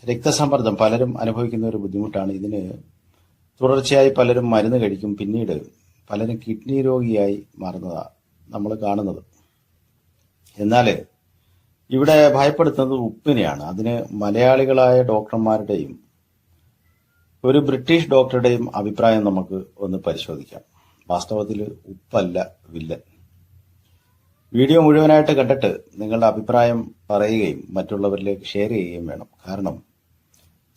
രക്തസമ്മർദ്ദം പലരും അനുഭവിക്കുന്ന ഒരു ബുദ്ധിമുട്ടാണ്. ഇതിന് തുടർച്ചയായി പലരും മരുന്ന് കഴിക്കും. പിന്നീട് പലരും കിഡ്നി രോഗിയായി മാറുന്നതാണ് നമ്മൾ കാണുന്നത്. എന്നാൽ ഇവിടെ ഭയപ്പെടുത്തുന്നത് ഉപ്പിനെയാണ്. അതിന് മലയാളികളായ ഡോക്ടർമാരുടെയും ഒരു ബ്രിട്ടീഷ് ഡോക്ടറുടെയും അഭിപ്രായം നമുക്ക് ഒന്ന് പരിശോധിക്കാം. വാസ്തവത്തിൽ ഉപ്പല്ല വില്ലൻ. വീഡിയോ മുഴുവനായിട്ട് കണ്ടിട്ട് നിങ്ങളുടെ അഭിപ്രായം പറയുകയും മറ്റുള്ളവരിലേക്ക് ഷെയർ ചെയ്യുകയും വേണം. കാരണം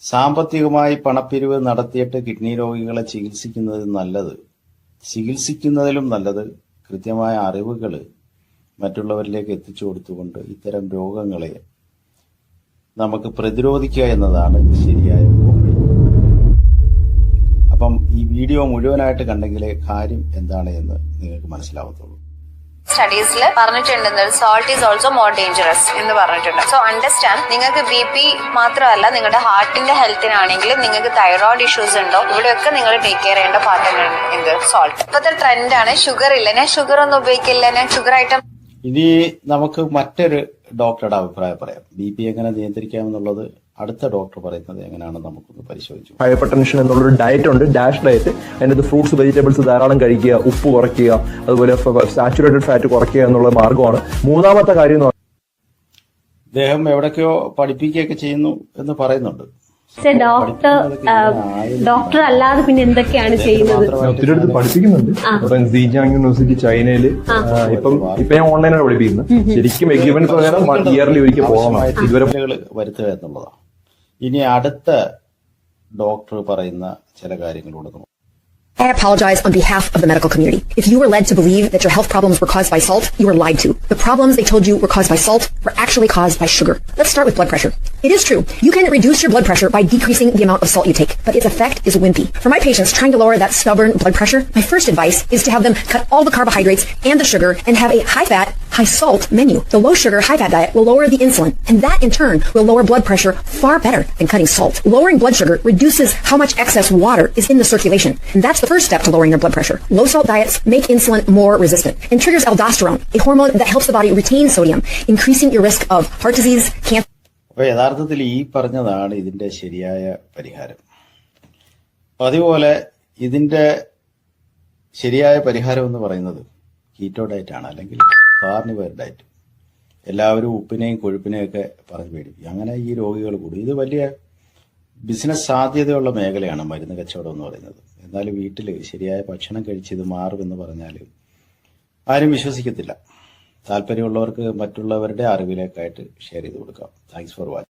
സാമ്പത്തികമായി പണപ്പിരിവ് നടത്തിയിട്ട് കിഡ്നി രോഗികളെ ചികിത്സിക്കുന്നതിലും നല്ലത് കൃത്യമായ അറിവുകൾ മറ്റുള്ളവരിലേക്ക് എത്തിച്ചു കൊടുത്തുകൊണ്ട് ഇത്തരം രോഗങ്ങളെ നമുക്ക് പ്രതിരോധിക്കുക എന്നതാണ് ശരിയായ പോംവഴി. അപ്പം ഈ വീഡിയോ മുഴുവനായിട്ട് കണ്ടെങ്കിലേ കാര്യം എന്താണ് എന്ന് നിങ്ങൾക്ക് മനസ്സിലാവത്തുള്ളൂ. സ്റ്റഡീസിൽ പറഞ്ഞിട്ടുണ്ട് salt is also more dangerous എന്ന് പറഞ്ഞിട്ടുണ്ട്. സോ അണ്ടർസ്റ്റാൻഡ്, നിങ്ങൾക്ക് BP മാത്രമല്ല നിങ്ങളുടെ ഹാർട്ടിന്റെ ഹെൽത്തിനാണെങ്കിലും നിങ്ങൾക്ക് തൈറോയ്ഡ് ഇഷ്യൂസ് ഉണ്ടോ, ഇവിടെയൊക്കെ നിങ്ങൾ ടേക്ക് കെയർ ചെയ്യേണ്ട പാർട്ടാണ് എന്ത് സോൾട്ട്. ഇപ്പോഴത്തെ ട്രെൻഡാണ് ഷുഗർ ഇല്ല, ഞാൻ ഷുഗർ ഒന്നും ഉപയോഗിക്കില്ല, ഞാൻ ഷുഗർ ഐറ്റം. ഇനി നമുക്ക് മറ്റൊരു ഡോക്ടറുടെ അഭിപ്രായം പറയാം. BP എങ്ങനെ നിയന്ത്രിക്കാമെന്നുള്ളത് അടുത്ത ഡോക്ടർ പറയുന്നത് എങ്ങനെയാണെന്ന് നമുക്കൊന്ന് പരിശോധിച്ചു. ഹൈപ്പർ ടെൻഷൻ എന്നുള്ളൊരു ഡയറ്റ് ഉണ്ട്, ഡാഷ് ഡയറ്റ്. അതിനകത്ത് ഫ്രൂട്ട്സ് വെജിറ്റബിൾസ് ധാരാളം കഴിക്കുക, ഉപ്പ് കുറയ്ക്കുക, അതുപോലെ സാച്ചുറേറ്റഡ് ഫാറ്റ് കുറയ്ക്കുക എന്നുള്ള മാർഗമാണ്. മൂന്നാമത്തെ കാര്യം അദ്ദേഹം എവിടൊക്കെയോ പഠിപ്പിക്കുകയൊക്കെ ചെയ്യുന്നു എന്ന് പറയുന്നുണ്ട്. ഡോക്ടർ അല്ലാതെ പിന്നെ എന്തൊക്കെയാണ് ചെയ്യുന്നത്? ഒത്തിരി അടുത്ത് പഠിപ്പിക്കുന്നുണ്ട്. സീജാങ് യൂണിവേഴ്സിറ്റി ചൈനയില് ഇപ്പൊ ഞാൻ ഓൺലൈനാണ് പഠിപ്പിക്കുന്നത്. ശരിക്കും എക്യുപ്മെന്റ് പ്രകാരം ഇയർലി ഒരിക്കൽ പോകണം. ഇതുവരെ വരുത്തുക എന്നുള്ളതാണ്. ഇനി അടുത്ത ഡോക്ടർ പറയുന്ന ചില കാര്യങ്ങളോട് നമുക്ക് I apologize on behalf of the medical community. If you were led to believe that your health problems were caused by salt, you were lied to. The problems they told you were caused by salt were actually caused by sugar. Let's start with blood pressure. It is true, you can reduce your blood pressure by decreasing the amount of salt you take, but its effect is wimpy. For my patients trying to lower that stubborn blood pressure, my first advice is to have them cut all the carbohydrates and the sugar and have a high-fat, high-salt menu. The low-sugar, high-fat diet will lower the insulin, and that in turn will lower blood pressure far better than cutting salt. Lowering blood sugar reduces how much excess water is in the circulation, and that's the first step to lowering your blood pressure. Low-salt diets make insulin more resistant and triggers aldosterone, a hormone that helps the body retain sodium, increasing your risk of heart disease, cancer. അപ്പോൾ യഥാർത്ഥത്തിൽ ഈ പറഞ്ഞതാണ് ഇതിന്റെ ശരിയായ പരിഹാരം. അതുപോലെ ഇതിന്റെ ശരിയായ പരിഹാരം എന്ന് പറയുന്നത് കീറ്റോ ഡയറ്റ് ആണ്, അല്ലെങ്കിൽ കാർണിവർ ഡയറ്റ്. എല്ലാവരും ഉപ്പിനെയും കൊഴുപ്പിനെയും ഒക്കെ പറഞ്ഞ് പേടിപ്പിക്കും. അങ്ങനെ ഈ രോഗികൾ കൂടും. ഇത് വലിയ ബിസിനസ് സാധ്യതയുള്ള മേഖലയാണ് മരുന്ന് കച്ചവടം എന്ന് പറയുന്നത്. എന്നാൽ വീട്ടിൽ ശരിയായ ഭക്ഷണം കഴിച്ച് ഇത് മാറുമെന്ന് പറഞ്ഞാൽ ആരും വിശ്വസിക്കത്തില്ല. താല്പര്യമുള്ളവർക്ക് മറ്റുള്ളവരുടെ അറിവിലേക്കായിട്ട് ഷെയർ ചെയ്ത് കൊടുക്കാം. Thanks for watching.